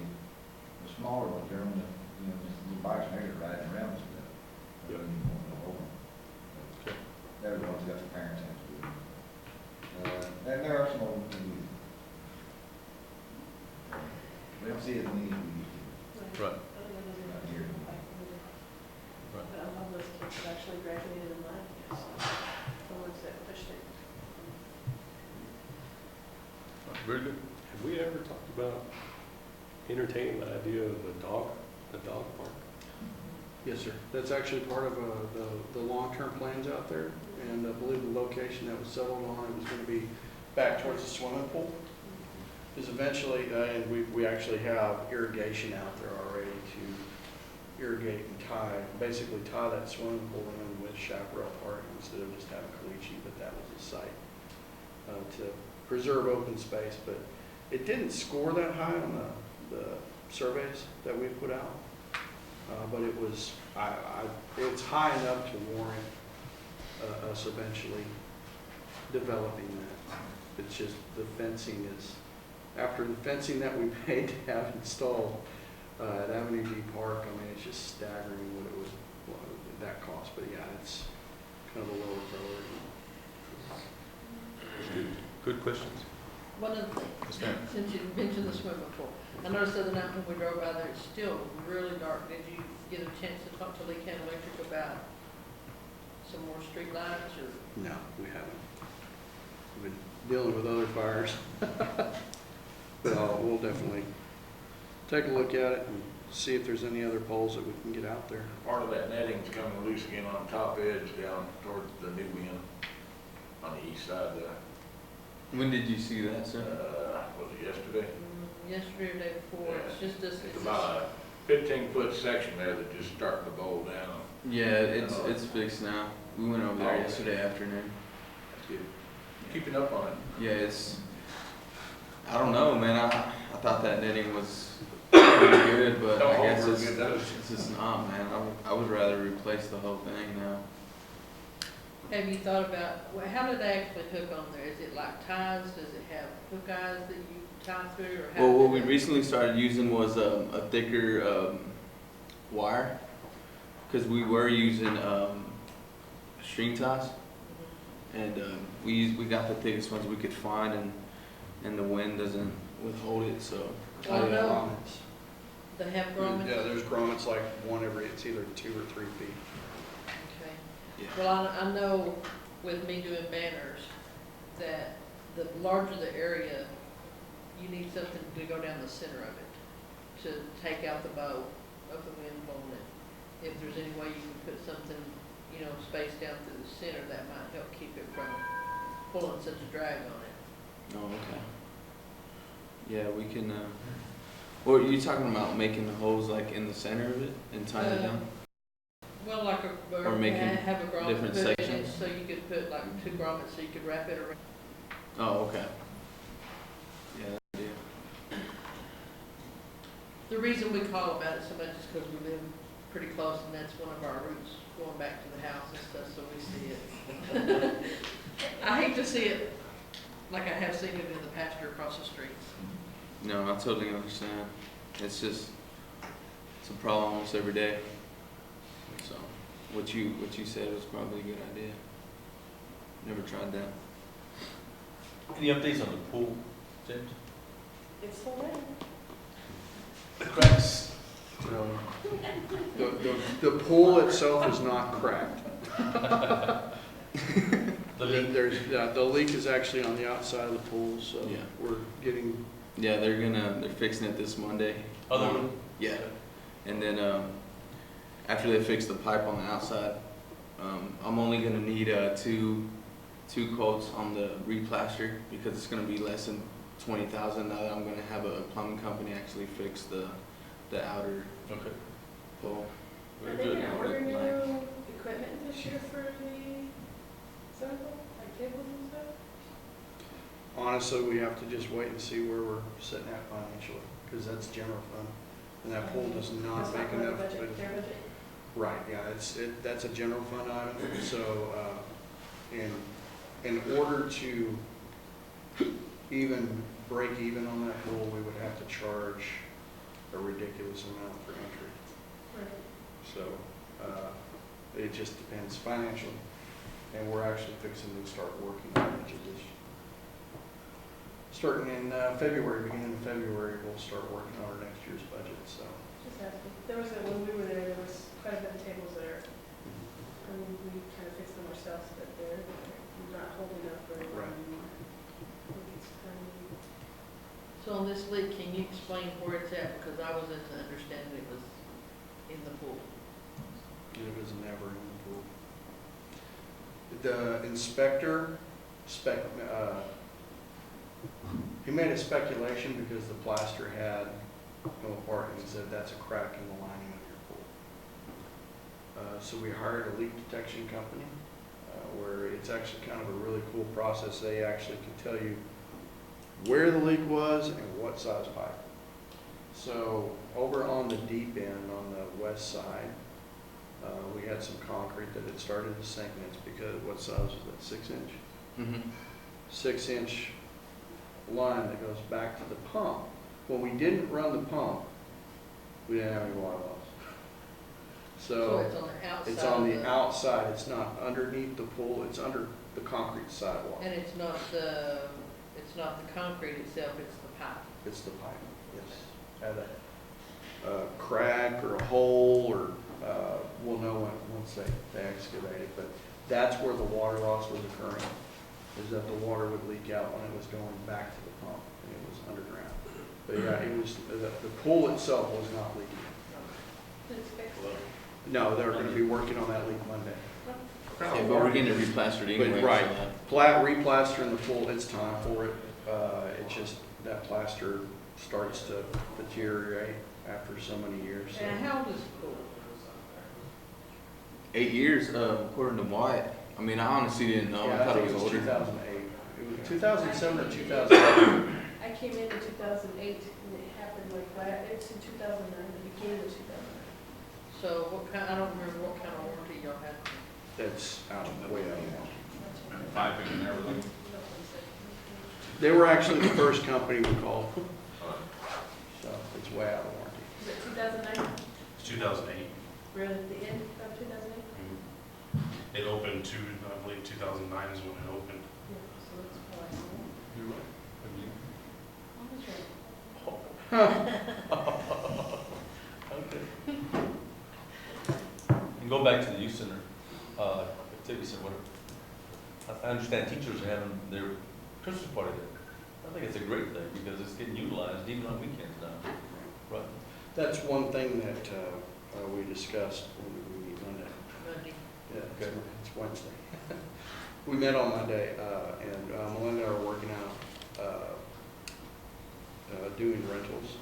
smaller ones, they're on the bikes and they're riding around and stuff. Yep. Okay. They're the ones that got the parents into it. And there are some old ones who use it. We don't see as many as we used Right. to out here. Right. But a lot of those kids have actually graduated in life, so the ones that pushed it. Right, very good. Have we ever talked about entertaining the idea of the dog park? Yes, sir. That's actually part of the long-term plans out there, and I believe the location that was settled on, it was gonna be back towards the swimming pool. Is eventually, and we actually have irrigation out there already to irrigate and basically tie that swimming pool in with chaparral park instead of just having caliche, but that was the site to preserve open space. But it didn't score that high on the surveys that we put out. But it was, it's high enough to warrant us eventually developing that. It's just the fencing is, after the fencing that we paid to have installed at Avenue D Park, I mean, it's just staggering what that cost. But yeah, it's kind of a lower priority. Good questions. One of the Yes, things, ma'am. since you mentioned the swimming pool, I noticed the other night when we drove by there, it's still really dark. Did you get a chance to talk to Lee County Electric about some more street lights or? No, we haven't. We've been dealing with other fires. But we'll definitely take a look at it and see if there's any other poles that we can get out there. Part of that netting's coming loose again on the top edge down towards the new end on the east side there. When did you see that, sir? Was it yesterday? Yesterday or day before, it's just this. It's about a 15-foot section there that just starting to bowl down. Yeah, it's fixed now. We went over there yesterday afternoon. That's good. Keeping up on it. Yeah, I don't know, man. I thought that netting was pretty good, but Don't I guess hold for a good dose. it's just not, man. I would rather replace the whole thing now. Have you thought about, well, how do they actually hook on there? Is it like ties? Does it have hook eyes that you tie through or how? Well, what do we they- recently started using was a thicker wire, because we were using string ties, and we got the thickest ones we could find, and the wind doesn't withhold it, so. Well, I know Grommets. they have grommets. Yeah, there's grommets like it's either 2 or 3 feet. Okay. Yeah. Well, I know with me doing banners, that the larger the area, you need something to go down the center of it, to take out the bow of the wind blowing it. If there's any way you can put something, spaced down through the center, that might help keep it from pulling such a drag on it. Oh, okay. Yeah, we can. Well, are you talking about making the holes like in the center of it and tying it down? Well, like Or making have a grommet different put in it, sections? so you could put like 2 grommets, so you could wrap it around. Oh, okay. Yeah, that's good. The reason we call about it so much is because we live pretty close, and that's one of our routes going back to the house and stuff, so we see it. I hate to see it like I have seen it in the pasture across the street. No, I totally understand. It's a problem almost every day. So, what you said was probably a good idea. Never tried that. Any updates on the pool, James? It's full in. The cracks. The pool itself is not cracked. The leak. The leak is actually on the outside of the pool, so Yeah. we're getting. Yeah, they're fixing it this Monday. Other morning. room? Yeah. And then after they fix the pipe on the outside, I'm only gonna need two coats on the replaster, because it's gonna be less than 20,000 now that I'm gonna have a plumbing company actually fix the outer Okay. pole. Are Very they good. gonna order new equipment this year for the circle, like tables and stuff? Honestly, we have to just wait and see where we're sitting at financially, because that's general fund, and that pool does not That's make part of enough. the budget, their budget? Right, yeah, that's a general fund item, so, in order to even break even on that pool, we would have to charge a ridiculous amount for entry. Right. So, it just depends financially, and we're actually fixing to start working on it this. Starting in February, beginning of February, we'll start working on our next year's budget, so. Just asking. When we were there was quite a bit of tables there. I mean, we kind of fixed them ourselves, but they're not holding up very well Right. anymore. I think it's time. So on this leak, can you explain where it's at? Because I was under the understanding it was in the pool. and it was never in the pool. The inspector he made a speculation because the plaster had come apart, and he said that's a crack in the lining of your pool. So we hired a leak detection company, where it's actually kind of a really cool process. They actually can tell you where the leak was and what size pipe. So over on the deep end, on the west side, we had some concrete that had started to sink, and it's because, what size was that, 6 inch? Mm-hmm. 6 inch line that goes back to the pump. When we didn't run the pump, we didn't have any water loss. So it's on the outside. It's on of the outside, it's not underneath the pool, it's under the concrete sidewalk. And it's not the concrete itself, it's the pipe. It's the pipe, yes. Had a crack or a hole, or we'll know once they excavate it, but that's where the water loss was occurring, is that the water would leak out when it was going back to the pump, and it was underground. But yeah, it was, the pool itself was not leaking. It's fixed. No, they're gonna be working on that leak Monday. Yeah, but we're getting it replastered anyway. But, right, so replastering the pool, it's time for it. It's just that plaster starts to deteriorate after so many years. So. And how old is the pool? 8 years, according to Wyatt. I mean, I honestly didn't know. Yeah, I thought it was older. 2008. It was 2007 or 2008. I came in 2008, and it happened it's in 2009, the beginning of 2009. So what kind, I don't remember what kind of warranty y'all had. That's way out of warranty. Piping and everything. They were actually the first company we called. So it's way out of warranty. Is it 2009? It's 2008. We're at the end of 2008? It opened I believe 2009 is when it opened. Yeah, so it's probably. You're right. Okay. And go back to the youth center, activity center, whatever. I understand teachers are having their Christmas party there. I think it's a great thing because it's getting utilized even on weekends now. Right. That's one thing that we discussed when we meet Monday. Monday. Yeah, Okay. it's Wednesday. We met on Monday, and Melinda are working out doing rentals.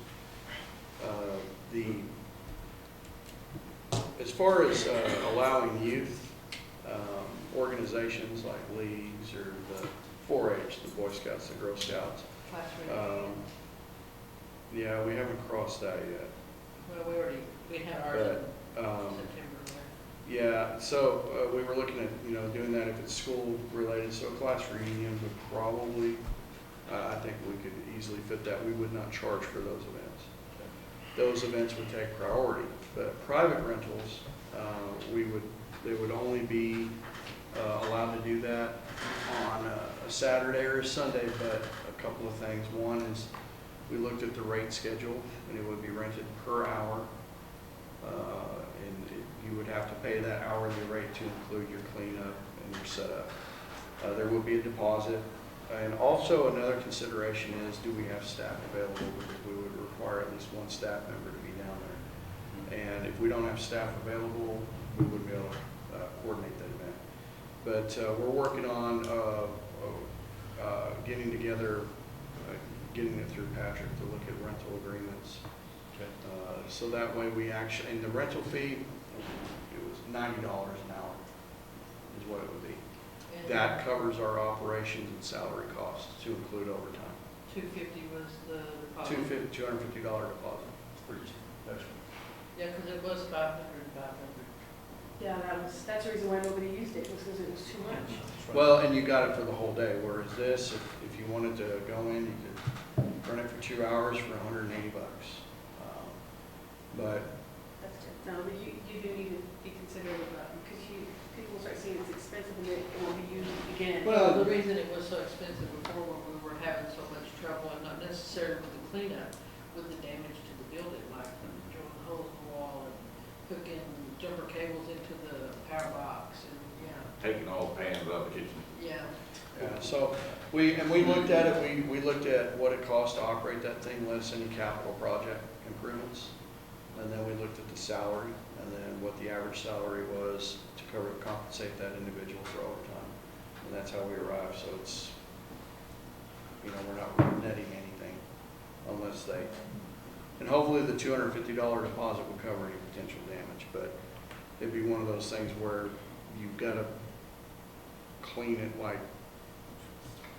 As far as allowing youth organizations like leagues or the 4-H, the Boy Scouts, the Girl Scouts, Classroom. yeah, we haven't crossed that yet. Well, we had ours in But September there. yeah, so we were looking at doing that if it's school related. So a class reunion would probably, I think we could easily fit that. We would not charge for those events. Those events would take priority, but private rentals, they would only be allowed to do that on a Saturday or a Sunday, but a couple of things. One is we looked at the rate schedule, and it would be rented per hour, and you would have to pay that hourly rate to include your cleanup and your setup. There would be a deposit. And also another consideration is, do we have staff available? Because we would require at least one staff member to be down there. And if we don't have staff available, we wouldn't be able to coordinate that event. But we're working on getting together, getting it through Patrick to look at rental agreements. Okay. So that way we actually, and the rental fee, it was $90 an hour is what it would be. And That covers our operations and salary costs to include overtime. $250 was the deposit. $250 deposit. Pretty cheap, actually. Yeah, because it was 500. Yeah, that's the reason why nobody used it, was because it was too much. That's right. Well, and you got it for the whole day, whereas this, if you wanted to go in, you could rent it for 2 hours for $180. But That's good. No, but you do need to be considerate of that, because people start seeing it's expensive and it will be used again. Well, The reason it was so expensive before, when we were having so much trouble, and not necessarily with the cleanup, with the damage to the building, like drilling holes in the wall and hooking jumper cables into the power box, and Taking all the pans out of the kitchen. yeah. yeah, so we looked at it. We looked at what it costs to operate that thing, less any capital project improvements, and then we looked at the salary, and then what the average salary was to compensate that individual for overtime. And that's how we arrived, so it's, you know, we're not netting anything unless they, and hopefully the $250 deposit will cover any potential damage, but it'd be one of those things where you've got to clean it like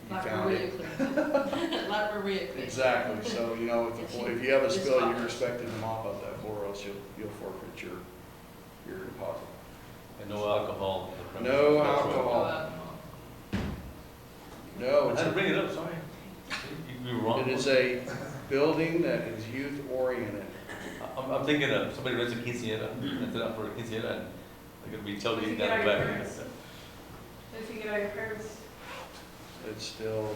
you Like found Maria it. cleans. Like Maria cleans. Exactly, so, you know, if you have a spill, you're expected to mop up that floor, or else you'll forfeit your deposit. And no alcohol. No alcohol. No, I it's had to bring it up, sorry. You were wrong. it is a building that is youth oriented. I'm thinking of somebody rents a quinceañera, rents it out for a quinceañera, and they're gonna be tailgating down the back. If you get all your parents, It's still,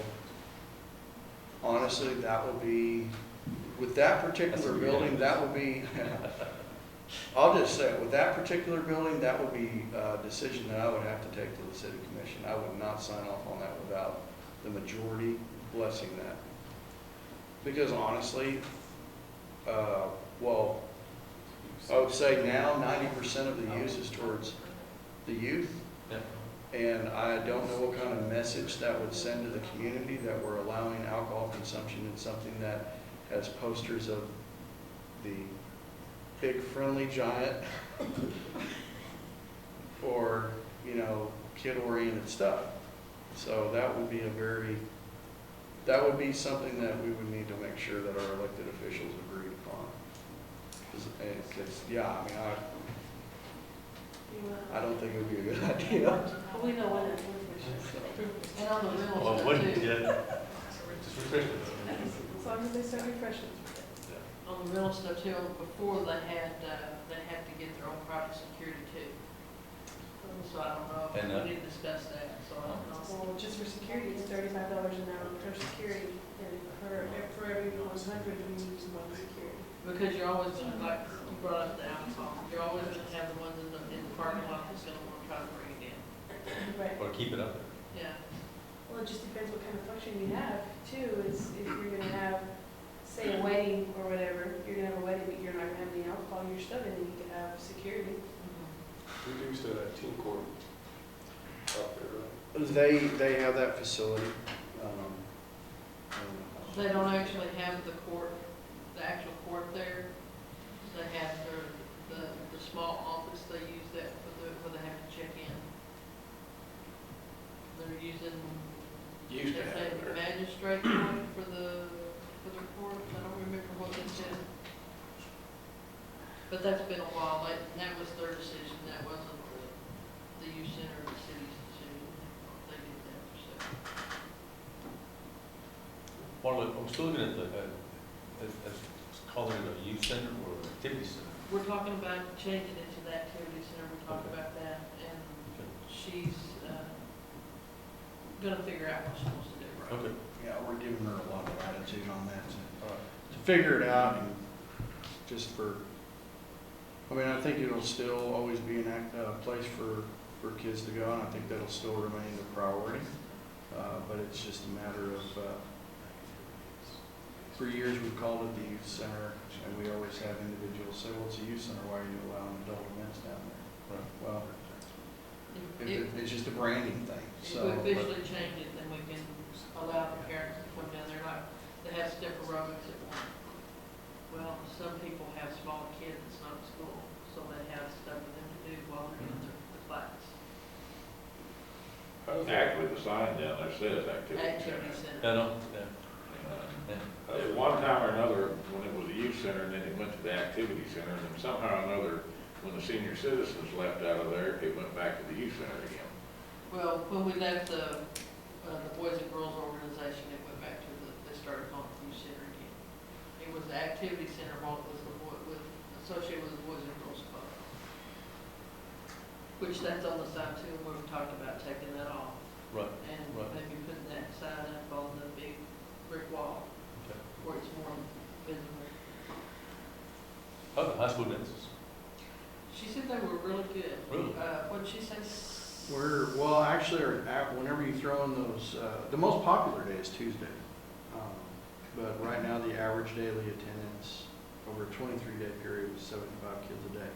honestly, that would be, with that particular building, that would be, I'll just say it, with that particular building, that would be a decision that I would have to take to the city commission. I would not sign off on that without the majority blessing that. Because honestly, well, I would say now 90% of the use is towards the youth. Yeah. And I don't know what kind of message that would send to the community that we're allowing alcohol consumption in something that has posters of the big friendly giant or, you know, kid-oriented stuff. So that would be that would be something that we would need to make sure that our elected officials agreed upon. Because, yeah, I mean, I don't think it would be a good idea. well, we know when it's worth And on the rental Well, stuff what, too. yeah, just refreshments. as long as they start refreshments. On the rental stuff too, before they had to get their own private security too. So I don't know, And, we need to discuss that, so I don't know. Well, just for security, it's $35 an hour per security, and for every 100, we use one security. Because you're always gonna, like, you brought up the alcohol, you're always gonna have the ones in the parking lot that's gonna wanna try to bring it in. Right. Or keep it up there. Yeah. Well, it just depends what kind of function you have, too, is if you're gonna have, say, a wedding or whatever, you're gonna have a wedding, but you're not gonna have any alcohol, you're still gonna need to have security. We do still have team court out there, right? They have that facility. They don't actually have the court, the actual court there. They have the small office, they use that where they have to check in. They're using, Used to they have say it there. magistrate court for the court, I don't remember what they said. But that's been a while, that was their decision, that wasn't the youth center or the city's decision. They did that for sure. Well, I'm still looking at as calling it a youth center or an activity center. We're talking about changing it to the activity center, we're talking about that, and Okay. she's, gonna figure out what she wants to do, right? Okay. Yeah, we're giving her a lot of latitude on that to figure it out and just for, I mean, I think it'll still always be a place for kids to go, and I think that'll still remain the priority. But it's just a matter of, for years we've called it the youth center, and we always have individuals say, well, it's a youth center, why are you allowing adult events down there? Right. Well, If it's just a branding thing, so. we officially change it, then we can allow the parents to come down there, like, they have step aerobics at one. Well, some people have small kids that's not at school, so they have stuff for them to do while they're in the class. Actually, the sign down there says activity Activity center. center. I know, yeah. At one time or another, when it was a youth center, and then it went to the activity center, and then somehow or another, when the senior citizens left out of there, it went back to the youth center again. Well, when we left the Boys and Girls Organization, it went back to they started calling it youth center again. It was the activity center while it was associated with the Boys and Girls Club. Which that's on the side too, and we've talked about taking that off. Right. And Right. maybe putting that sign up on the big brick wall Okay. where it's more visible. How are the high school dances? She said they were really good. Really? What did she say? Well, actually, whenever you throw in those, the most popular day is Tuesday. But right now, the average daily attendance over a 23-day period was 75 kids a day.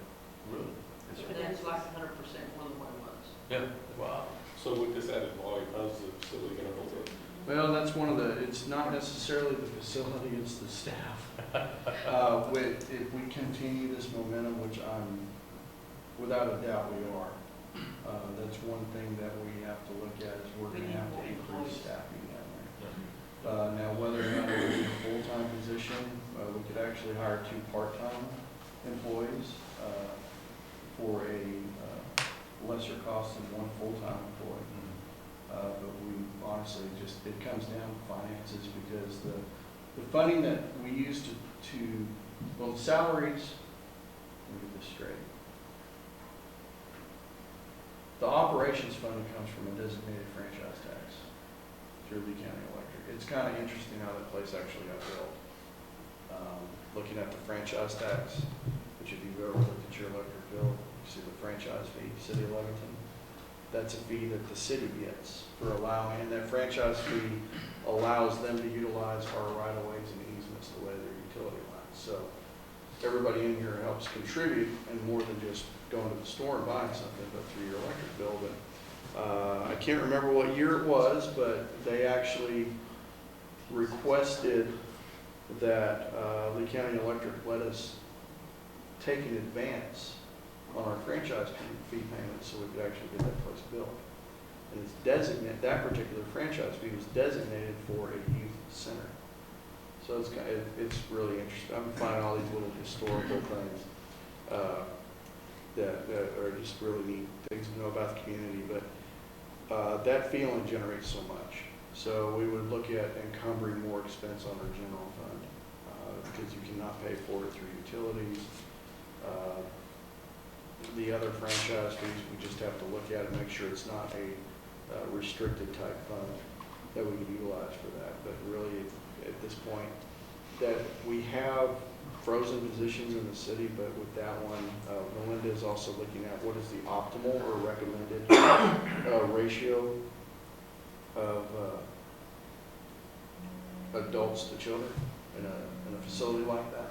Really? And that's like 100% more than what it was. Yeah, wow. So with this added volume, how's the facility gonna hold up? Well, that's one of the, it's not necessarily the facility, it's the staff. If we continue this momentum, which without a doubt we are, that's one thing that we have to look at is we're gonna have to increase staffing down there. Now, whether or not it will be a full-time position, we could actually hire 2 part-time employees for a lesser cost than 1 full-time employee. But we honestly it comes down to finances because the funding that we use well, the salaries, let me get this straight. The operations funding comes from a designated franchise tax through Lee County Electric. It's kind of interesting how that place actually got built. Looking at the franchise tax, which if you've ever looked at your electric bill, you see the franchise fee, City of Lovington. That's a fee that the city gets for allowing, and that franchise fee allows them to utilize our right-of-ways and easements the way their utility lines. So everybody in here helps contribute, and more than just going to the store and buying something, but through your electric bill. But I can't remember what year it was, but they actually requested that Lee County Electric let us take an advance on our franchise fee payments so we could actually get that place built. And it's designated, that particular franchise fee was designated for a youth center. So it's really interesting. I'm finding all these little historical things that are just really neat things to know about the community. But that feeling generates so much. So we would look at encumbering more expense on our general fund because you cannot pay for it through utilities. The other franchise fees, we just have to look at and make sure it's not a restricted type fund that we can utilize for that. But really, at this point, that we have frozen positions in the city, but with that one, Melinda is also looking at what is the optimal or recommended ratio of adults to children in a facility like that.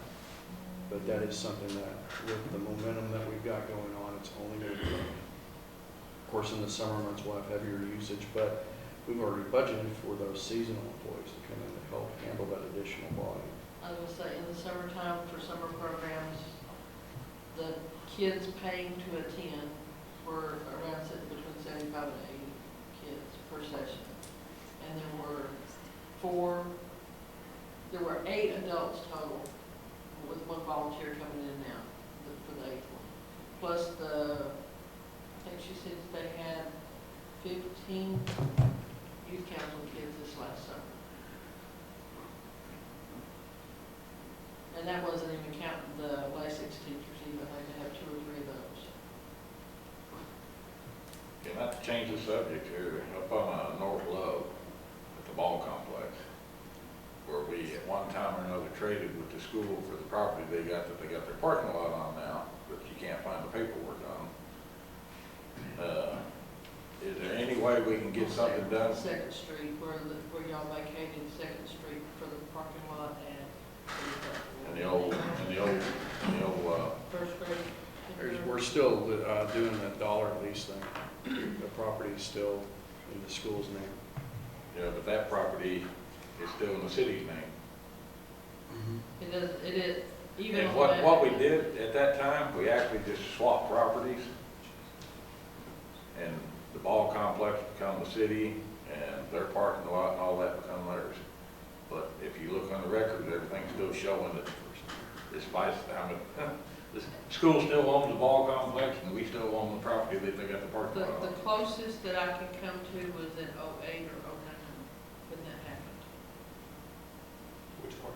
But that is something that, with the momentum that we've got going on, it's only going to grow. Of course, in the summer months, we'll have heavier usage, but we've already budgeted for those seasonal employees to come in to help handle that additional volume. I would say in the summertime for summer programs, the kids paying to attend were around between 75 and 80 kids per session. And there were 8 adults total, with 1 volunteer coming in now for the 8th one. Plus I think she said they had 15 youth council kids this last summer. And that wasn't even counting the basics teachers even, they had 2 or 3 of those. Yeah, not to change the subject here, up on North Love at the ball complex, where we at one time or another traded with the school for the property they got their parking lot on now, but you can't find the paperwork on. Is there any way we can get something done? 2nd Street, where y'all vacated 2nd Street for the parking lot And the old first grade. We're still doing that dollar lease thing. The property is still in the school's name. yeah, but that property is still in the city's name. It is, even And on what we that- did at that time, we actually just swapped properties. And the ball complex become the city, and their parking lot and all that become theirs. But if you look on the record, everything's still showing that despite the school still owns the ball complex, and we still own the property that they got the parking lot The on. closest that I can come to was in 08 or 09 when that happened. Which part?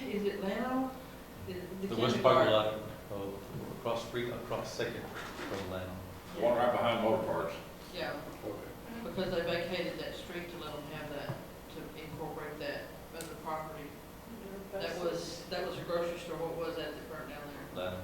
Is it Lano? The west parking lot, across 2nd from Lano. The one right behind Motor Parts. Yeah, Okay. because they vacated that street to let them have that, to incorporate that as a property. That was a grocery store. What was that burnt down there? Lano.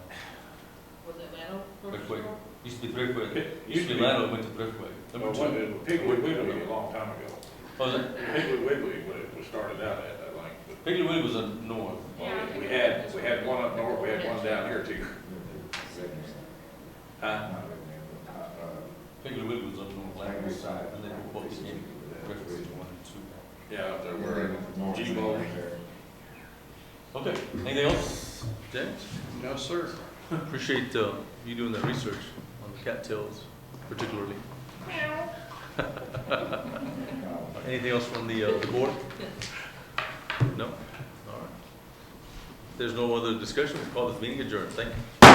Was it Lano grocery Thriftway. store? Used to be Thriftway. Used to be Lano, went to Thriftway. Well, it was Piggly Wiggly a long time ago. Oh, was it? Piggly Wiggly was started out at, I think. but- Piggly Wiggly was up north. Well, we had one up north, we had one down here too. Huh? Piggly Wiggly's up on the left side, and then we'll both in Reservation 1 and 2. Yeah, up there where G-Mo. Okay, anything else, James? No, sir. Appreciate you doing that research on the cattails particularly. Anything else from the board? No? All right. There's no other discussion, we'll call this meeting adjourned. Thank you.